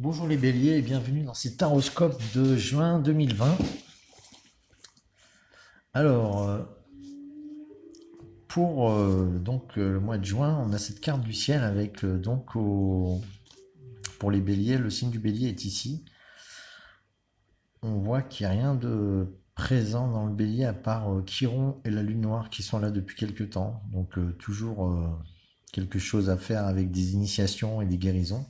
Bonjour les béliers et bienvenue dans cet horoscope de juin 2020. Alors, pour le mois de juin, on a cette carte du ciel avec pour les béliers, le signe du bélier est ici. On voit qu'il n'y a rien de présent dans le bélier à part Chiron et la lune noire qui sont là depuis quelques temps. Donc toujours quelque chose à faire avec des initiations et des guérisons.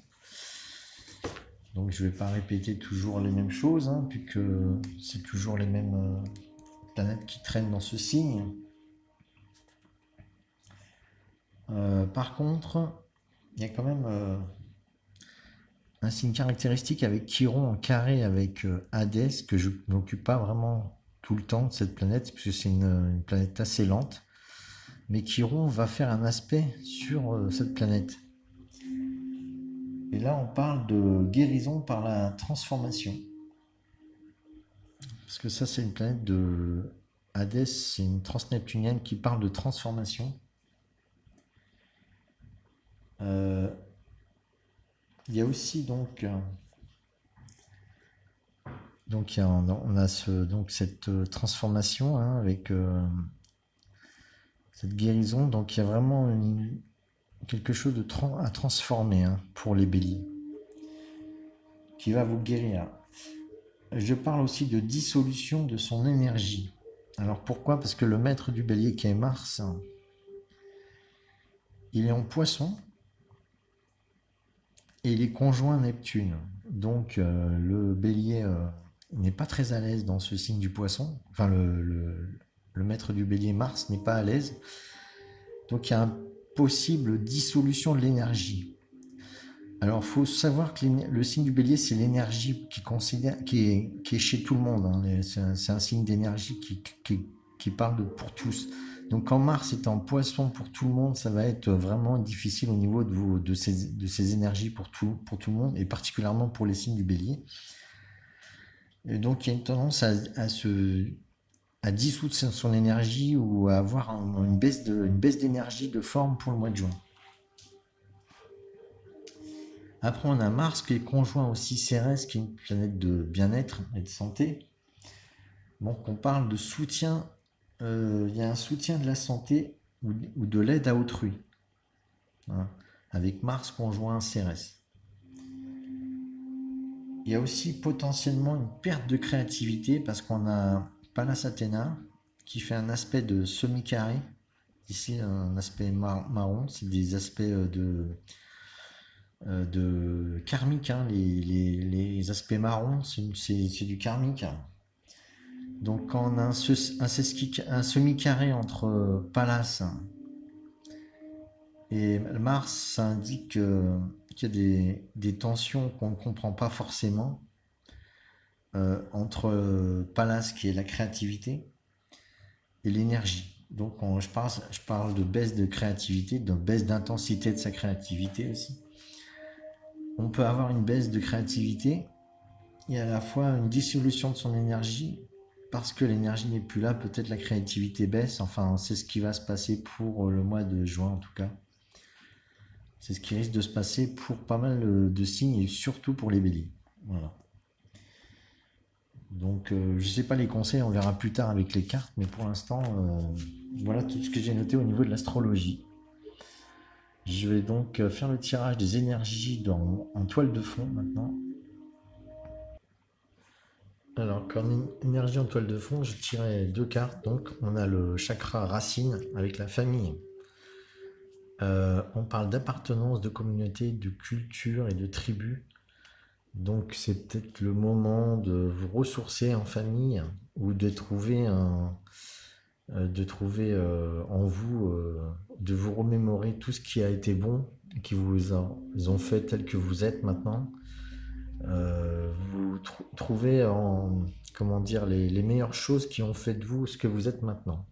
Donc je ne vais pas répéter toujours les mêmes choses, puisque c'est toujours les mêmes planètes qui traînent dans ce signe. Par contre, il y a quand même un signe caractéristique avec Chiron en carré avec Hadès, que je ne m'occupe pas vraiment tout le temps de cette planète, puisque c'est une planète assez lente. Mais Chiron va faire un aspect sur cette planète. Et là, on parle de guérison par la transformation. Parce que ça, c'est une planète de Hadès, c'est une transneptunienne qui parle de transformation. Il y a aussi on a cette transformation avec cette guérison. Donc il y a vraiment quelque chose à transformer pour les béliers qui va vous guérir. Je parle aussi de dissolution de son énergie. Alors pourquoi? Parce que le maître du bélier qui est Mars, il est en poisson et il est conjoint à Neptune. Donc le bélier n'est pas très à l'aise dans ce signe du poisson. Enfin le maître du bélier Mars n'est pas à l'aise. Donc il y a une possible dissolution de l'énergie. Alors, il faut savoir que le signe du bélier, c'est l'énergie qui est chez tout le monde. C'est un signe d'énergie qui parle pour tous. Donc, quand Mars est en poisson pour tout le monde, ça va être vraiment difficile au niveau de ces énergies pour tout le monde, et particulièrement pour les signes du bélier. Et donc, il y a une tendance à dissoudre son énergie ou à avoir une baisse d'énergie de forme pour le mois de juin. Après, on a Mars qui est conjoint aussi Cérès, qui est une planète de bien-être et de santé. Donc, on parle de soutien. Il y a un soutien de la santé ou de l'aide à autrui, avec Mars conjoint Cérès. Il y a aussi potentiellement une perte de créativité parce qu'on a Pallas Athéna qui fait un aspect de semi-carré. Ici, un aspect marron. C'est des aspects de karmique, les aspects marrons, c'est du karmique. Donc quand on a un semi-carré entre Pallas et Mars, ça indique qu'il y a des tensions qu'on ne comprend pas forcément entre Pallas, qui est la créativité, et l'énergie. Donc je parle de baisse de créativité, de baisse d'intensité de sa créativité aussi. On peut avoir une baisse de créativité et à la fois une dissolution de son énergie parce que l'énergie n'est plus là, peut-être la créativité baisse. Enfin, c'est ce qui va se passer pour le mois de juin en tout cas. C'est ce qui risque de se passer pour pas mal de signes et surtout pour les béliers. Voilà. Donc je ne sais pas les conseils, on verra plus tard avec les cartes, mais pour l'instant, voilà tout ce que j'ai noté au niveau de l'astrologie. Je vais donc faire le tirage des énergies en toile de fond maintenant. Alors, comme énergie en toile de fond, je tirais 2 cartes. Donc, on a le chakra racine avec la famille. On parle d'appartenance, de communauté, de culture et de tribu. Donc, c'est peut-être le moment de vous ressourcer en famille ou de trouver en vous, de vous remémorer tout ce qui a été bon, qui vous ont fait tel que vous êtes maintenant. Vous trouvez les meilleures choses qui ont fait de vous ce que vous êtes maintenant.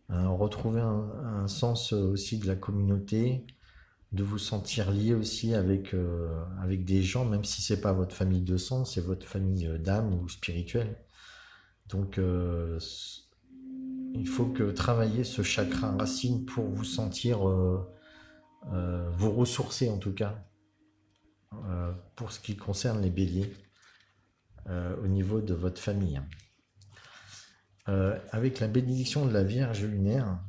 Retrouver un sens aussi de la communauté, de vous sentir lié aussi avec des gens, même si c'est pas votre famille de sang, c'est votre famille d'âme ou spirituelle. Donc il faut que travailler ce chakra racine pour vous sentir vous ressourcer en tout cas pour ce qui concerne les béliers au niveau de votre famille. Avec la bénédiction de la Vierge lunaire,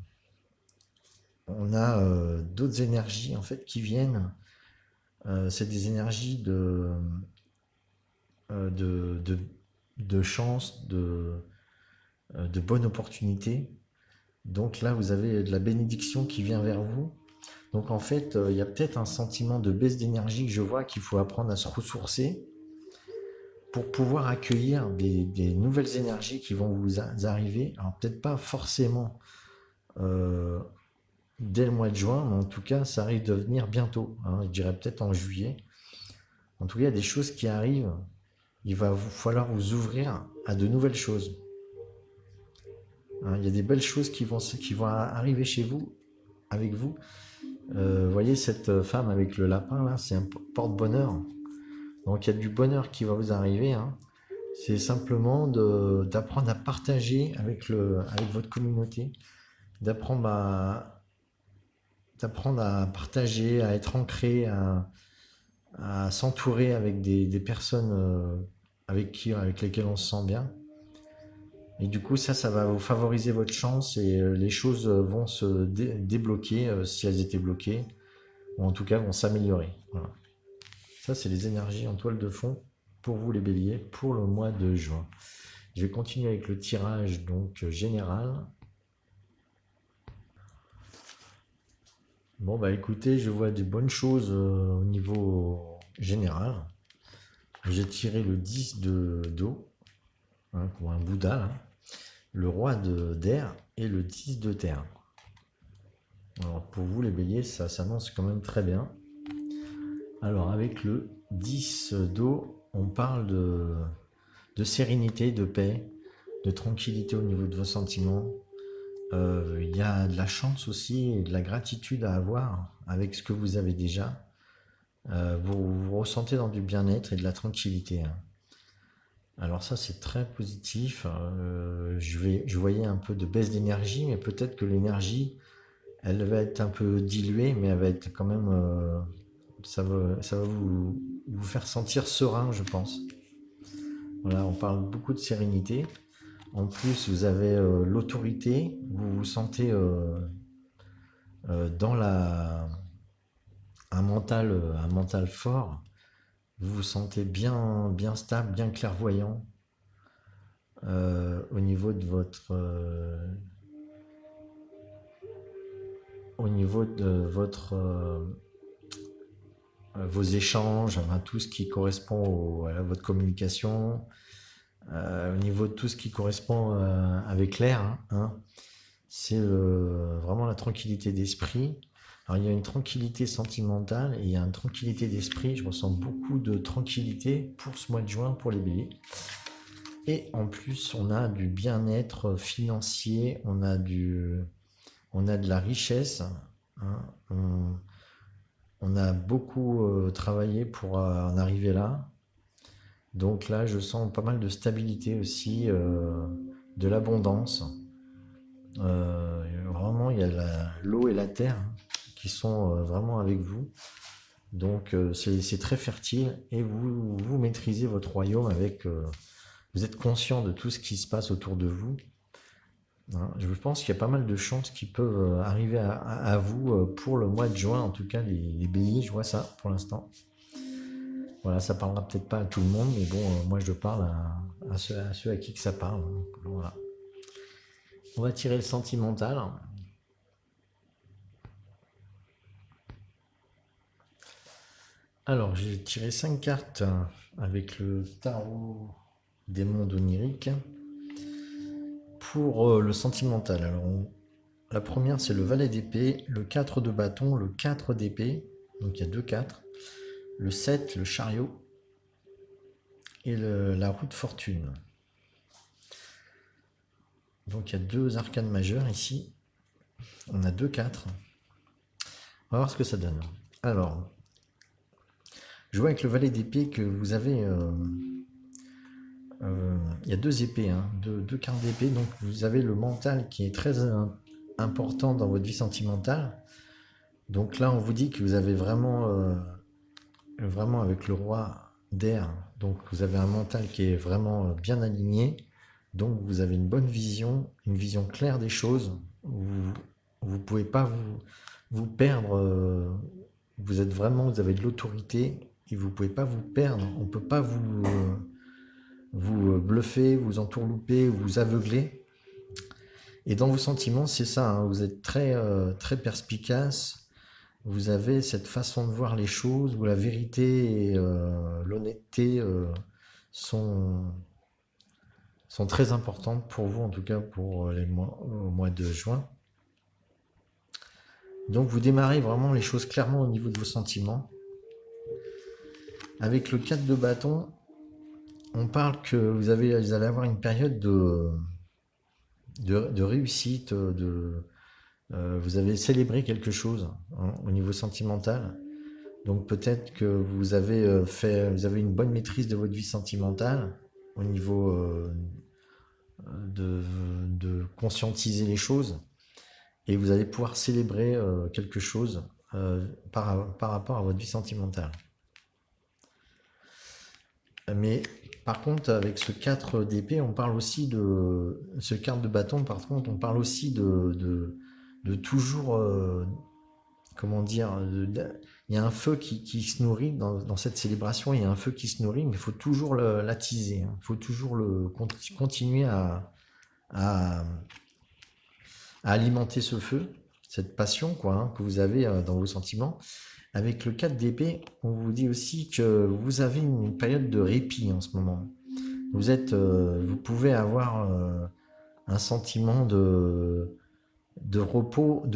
on a d'autres énergies en fait qui viennent. C'est des énergies de chance, de bonne opportunité. Donc là, vous avez de la bénédiction qui vient vers vous. Donc en fait, il y a peut-être un sentiment de baisse d'énergie que je vois, qu'il faut apprendre à se ressourcer pour pouvoir accueillir des nouvelles énergies qui vont vous arriver. Alors peut-être pas forcément dès le mois de juin, mais en tout cas, ça arrive de venir bientôt. Je dirais peut-être en juillet. En tout cas, il y a des choses qui arrivent. Il va falloir vous ouvrir à de nouvelles choses. Il y a des belles choses qui vont arriver chez vous, avec vous. Vous voyez cette femme avec le lapin, là, c'est un porte-bonheur. Donc, il y a du bonheur qui va vous arriver. C'est simplement d'apprendre à partager avec votre communauté, d'apprendre à partager, à être ancré, à s'entourer avec des personnes avec lesquelles on se sent bien. Et du coup, ça va vous favoriser votre chance et les choses vont se débloquer si elles étaient bloquées, ou en tout cas vont s'améliorer. Voilà. Ça, c'est les énergies en toile de fond pour vous les béliers pour le mois de juin. Je vais continuer avec le tirage donc général. Bon, bah écoutez, je vois des bonnes choses au niveau général. J'ai tiré le 10 d'eau, pour un Bouddha, là, le roi d'air et le 10 de terre. Alors pour vous les béliers, ça s'annonce quand même très bien. Alors avec le 10 d'eau, on parle de sérénité, de paix, de tranquillité au niveau de vos sentiments. Il y a de la chance aussi et de la gratitude à avoir avec ce que vous avez déjà. Vous ressentez dans du bien-être et de la tranquillité. Alors ça, c'est très positif. Je voyais un peu de baisse d'énergie, mais peut-être que l'énergie, elle va être un peu diluée, mais elle va être quand même... ça va vous faire sentir serein, je pense. Voilà, on parle beaucoup de sérénité. En plus, vous avez l'autorité, vous vous sentez dans un mental fort, vous vous sentez bien stable, bien clairvoyant au niveau de vos échanges, tout ce qui correspond à votre communication, au niveau de tout ce qui correspond avec l'air, c'est vraiment la tranquillité d'esprit. Alors il y a une tranquillité sentimentale et il y a une tranquillité d'esprit. Je ressens beaucoup de tranquillité pour ce mois de juin pour les béliers. Et en plus, on a du bien-être financier, on a de la richesse. On a beaucoup travaillé pour en arriver là. Donc là, je sens pas mal de stabilité aussi, de l'abondance. Vraiment, il y a l'eau et la terre qui sont vraiment avec vous. Donc c'est très fertile et vous maîtrisez votre royaume avec... vous êtes conscient de tout ce qui se passe autour de vous. Je pense qu'il y a pas mal de chances qui peuvent arriver à vous pour le mois de juin. En tout cas, les béliers, je vois ça pour l'instant. Voilà, ça parlera peut-être pas à tout le monde, mais bon, moi je parle à ceux à qui que ça parle. Donc, voilà. On va tirer le sentimental. Alors, j'ai tiré 5 cartes avec le tarot des mondes oniriques pour le sentimental. Alors, la première, c'est le valet d'épée, le 4 de bâton, le 4 d'épée. Donc, il y a 2 4. Le 7, le chariot. Et la roue de fortune. Donc, il y a 2 arcanes majeures ici. On a 2 4. On va voir ce que ça donne. Alors, je vois avec le valet d'épée que vous avez... il y a 2 épées, 2 cartes d'épée. Donc, vous avez le mental qui est très important dans votre vie sentimentale. Donc là, on vous dit que vous avez vraiment vraiment avec le roi d'air. Donc vous avez un mental qui est vraiment bien aligné. Donc vous avez une vision claire des choses. Vous pouvez pas vous perdre. Vous êtes vraiment, vous avez de l'autorité et vous pouvez pas vous perdre. On peut pas vous bluffer, vous entourlouper, vous aveugler. Et dans vos sentiments, c'est ça, hein, vous êtes très perspicace. Vous avez cette façon de voir les choses où la vérité et l'honnêteté sont, sont très importantes pour vous, en tout cas pour au mois de juin. Donc vous démarrez vraiment les choses clairement au niveau de vos sentiments. Avec le 4 de bâton, on parle que vous allez avoir une période de réussite, vous avez célébré quelque chose, hein, au niveau sentimental. Donc peut-être que vous avez vous avez une bonne maîtrise de votre vie sentimentale au niveau de, de conscientiser les choses et vous allez pouvoir célébrer quelque chose par rapport à votre vie sentimentale. Mais par contre, avec ce 4 d'épée, on parle aussi de ce 4 de bâton, par contre, on parle aussi de toujours, comment dire, il y a un feu qui se nourrit dans cette célébration, il y a un feu qui se nourrit, mais il faut toujours l'attiser, hein. Il faut toujours continuer à, à alimenter ce feu, cette passion quoi, hein, que vous avez dans vos sentiments. Avec le 4 d'épée, on vous dit aussi que vous avez une période de répit en ce moment. Vous pouvez avoir un sentiment de repos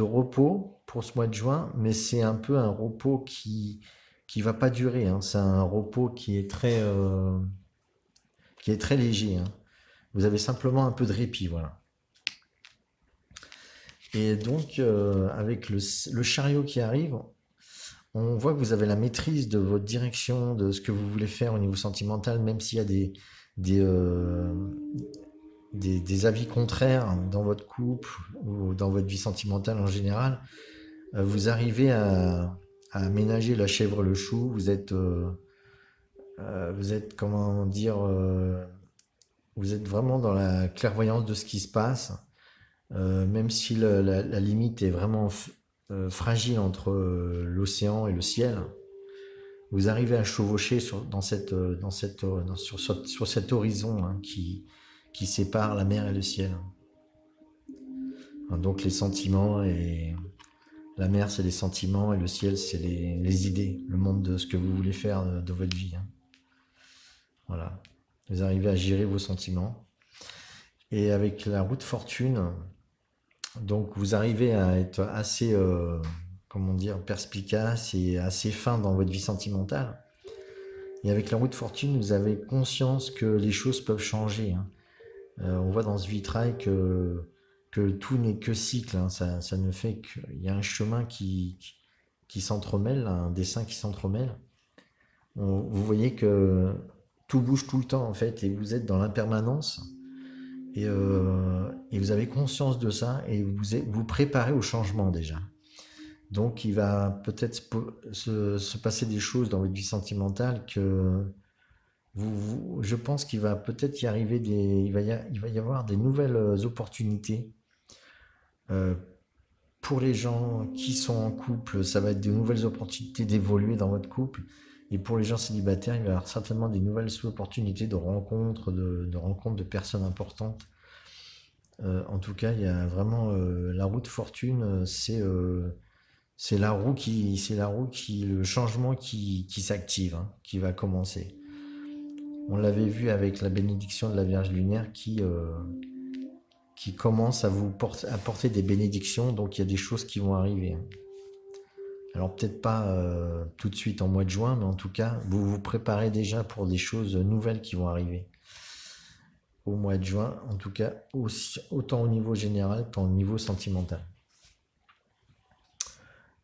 pour ce mois de juin, mais c'est un peu un repos qui va pas durer, hein. C'est un repos qui est très léger, hein. Vous avez simplement un peu de répit, voilà. Et donc, avec le chariot qui arrive, on voit que vous avez la maîtrise de votre direction, de ce que vous voulez faire au niveau sentimental, même s'il y a des, euh, des avis contraires dans votre couple ou dans votre vie sentimentale en général. Vous arrivez à ménager la chèvre le chou. Vous êtes comment dire, vous êtes vraiment dans la clairvoyance de ce qui se passe, même si la limite est vraiment fragile entre l'océan et le ciel. Vous arrivez à chevaucher sur cet horizon, hein, qui sépare la mer et le ciel. Donc les sentiments et la mer c'est les sentiments et le ciel c'est les idées, le monde de ce que vous voulez faire de votre vie, hein. Voilà. Vous arrivez à gérer vos sentiments. Et avec la roue de fortune, donc vous arrivez à être assez, comment dire, perspicace et assez fin dans votre vie sentimentale. Et avec la roue de fortune, vous avez conscience que les choses peuvent changer, hein. On voit dans ce vitrail que tout n'est que cycle, hein. Ça ne fait qu'il y a un chemin qui s'entremêle, un dessin qui s'entremêle. Vous voyez que tout bouge tout le temps en fait, et vous êtes dans l'impermanence. Et vous avez conscience de ça et vous préparez au changement déjà. Donc il va peut-être se passer des choses dans votre vie sentimentale que je pense qu'il va peut-être y arriver il va y avoir des nouvelles opportunités. Euh, pour les gens qui sont en couple, ça va être de nouvelles opportunités d'évoluer dans votre couple. Et pour les gens célibataires, il va y avoir certainement des nouvelles opportunités de rencontres de personnes importantes. En tout cas, il y a vraiment la roue de fortune, c'est le changement qui s'active, hein, qui va commencer. On l'avait vu avec la bénédiction de la Vierge lunaire qui commence à apporter des bénédictions, donc il y a des choses qui vont arriver, hein. Alors peut-être pas tout de suite en mois de juin, mais en tout cas, vous vous préparez déjà pour des choses nouvelles qui vont arriver au mois de juin, en tout cas, autant au niveau général qu'au niveau sentimental.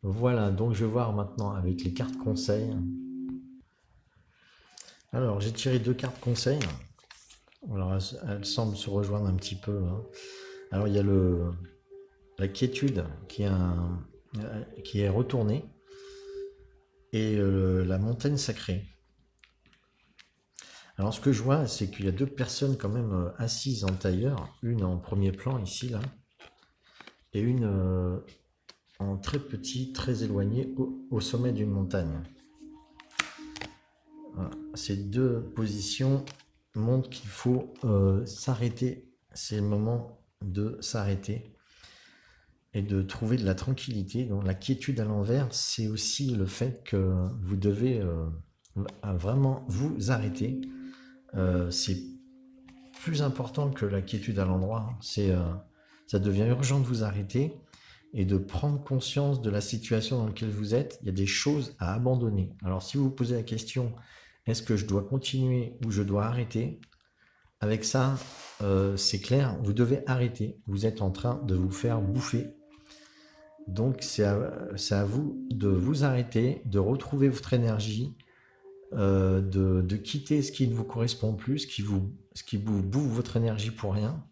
Voilà, donc je vais voir maintenant avec les cartes conseils. Alors, j'ai tiré 2 cartes conseils. Alors, elles semblent se rejoindre un petit peu, hein. Alors, il y a la quiétude qui est retournée. et la montagne sacrée. Alors ce que je vois, c'est qu'il y a deux personnes quand même assises en tailleur, une en premier plan ici, là, et une en très petit, très éloigné, au sommet d'une montagne. Voilà. Ces deux positions montrent qu'il faut s'arrêter. C'est le moment de s'arrêter et de trouver de la tranquillité. Donc la quiétude à l'envers, c'est aussi le fait que vous devez vraiment vous arrêter. C'est plus important que la quiétude à l'endroit. Ça devient urgent de vous arrêter et de prendre conscience de la situation dans laquelle vous êtes. Il y a des choses à abandonner. Alors si vous vous posez la question, est-ce que je dois continuer ou je dois arrêter? Avec ça, c'est clair, vous devez arrêter. Vous êtes en train de vous faire bouffer. Donc c'est à vous de vous arrêter, de retrouver votre énergie, de quitter ce qui ne vous correspond plus, ce qui vous bouffe votre énergie pour rien,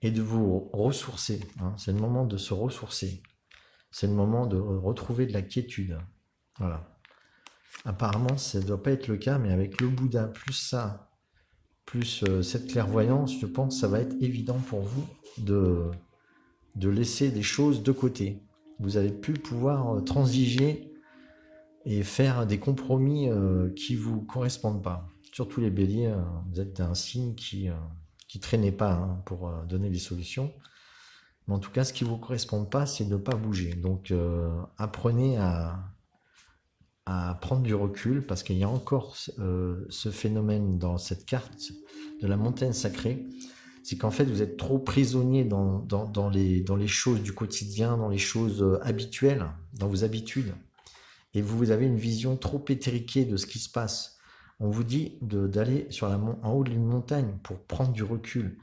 et de vous ressourcer. Hein. C'est le moment de se ressourcer. C'est le moment de retrouver de la quiétude. Voilà. Apparemment, ça ne doit pas être le cas, mais avec le Bouddha, plus ça, plus cette clairvoyance, je pense que ça va être évident pour vous de laisser des choses de côté. Vous allez plus pouvoir transiger et faire des compromis qui vous correspondent pas. Surtout les béliers, vous êtes un signe qui traînait pas hein, pour donner des solutions. Mais en tout cas, ce qui vous correspond pas, c'est de ne pas bouger. Donc, apprenez à prendre du recul parce qu'il y a encore ce phénomène dans cette carte de la montagne sacrée. C'est qu'en fait, vous êtes trop prisonnier dans les choses du quotidien, dans les choses habituelles, dans vos habitudes. Et vous avez une vision trop étriquée de ce qui se passe. On vous dit d'aller en haut d'une montagne pour prendre du recul,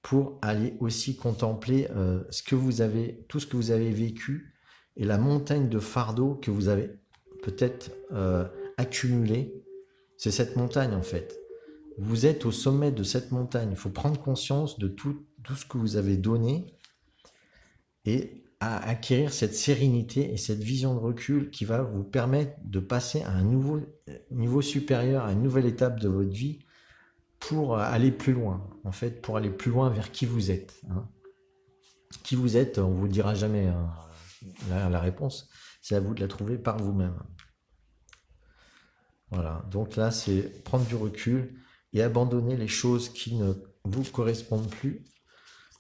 pour aller aussi contempler tout ce que vous avez vécu et la montagne de fardeau que vous avez peut-être accumulé. C'est cette montagne en fait. Vous êtes au sommet de cette montagne. Il faut prendre conscience de tout ce que vous avez donné et à acquérir cette sérénité et cette vision de recul qui va vous permettre de passer à un nouveau niveau supérieur, à une nouvelle étape de votre vie pour aller plus loin, en fait, pour aller plus loin vers qui vous êtes. Hein. Qui vous êtes, on ne vous dira jamais hein, la réponse, c'est à vous de la trouver par vous-même. Voilà, donc là, c'est prendre du recul et abandonner les choses qui ne vous correspondent plus.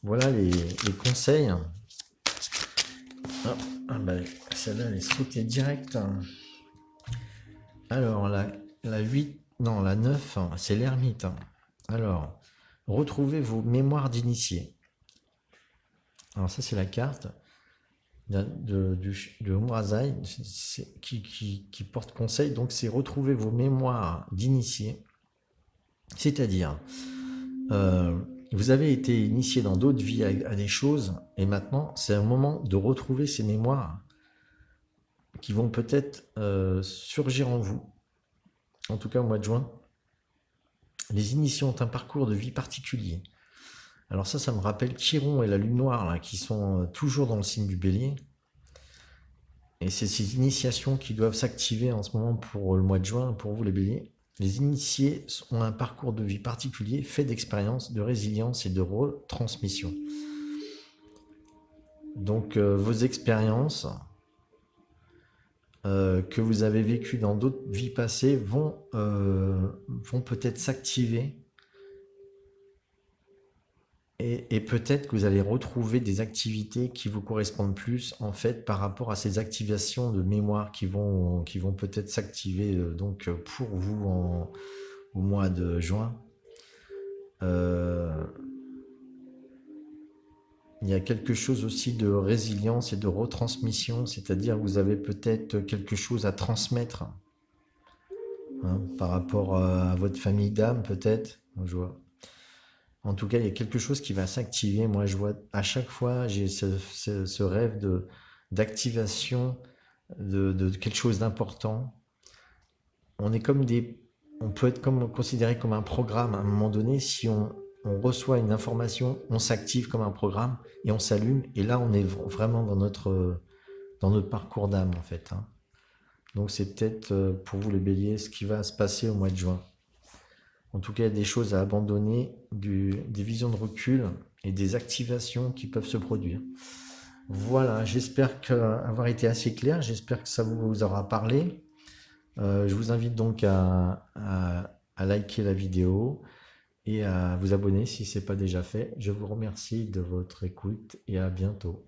Voilà les conseils. Ah ben, celle-là, elle est sautée direct. Alors, la 8, non, la 9, c'est l'ermite. Alors, retrouvez vos mémoires d'initiés. Alors ça, c'est la carte de Murazai qui porte conseil. Donc, c'est retrouver vos mémoires d'initiés. C'est-à-dire, vous avez été initié dans d'autres vies à des choses, et maintenant, c'est un moment de retrouver ces mémoires qui vont peut-être surgir en vous. En tout cas, au mois de juin, les initiés ont un parcours de vie particulier. Alors ça me rappelle Chiron et la lune noire, là, qui sont toujours dans le signe du bélier. Et c'est ces initiations qui doivent s'activer en ce moment pour le mois de juin, pour vous les béliers. Les initiés ont un parcours de vie particulier, fait d'expérience, de résilience et de retransmission. Donc vos expériences que vous avez vécues dans d'autres vies passées vont peut-être s'activer et peut-être que vous allez retrouver des activités qui vous correspondent plus en fait par rapport à ces activations de mémoire qui vont peut-être s'activer donc pour vous au mois de juin. Il y a quelque chose aussi de résilience et de retransmission, c'est-à-dire que vous avez peut-être quelque chose à transmettre hein, par rapport à votre famille d'âme peut-être. Je vois. En tout cas, il y a quelque chose qui va s'activer. Moi, je vois à chaque fois, j'ai ce rêve d'activation de quelque chose d'important. On peut être considéré comme un programme à un moment donné. Si on reçoit une information, on s'active comme un programme et on s'allume. Et là, on est vraiment dans notre parcours d'âme, en fait. Hein. Donc c'est peut-être pour vous les béliers ce qui va se passer au mois de juin. En tout cas, il y a des choses à abandonner, des visions de recul et des activations qui peuvent se produire. Voilà, j'espère avoir été assez clair, j'espère que ça vous aura parlé. Je vous invite donc à liker la vidéo et à vous abonner si ce n'est pas déjà fait. Je vous remercie de votre écoute et à bientôt.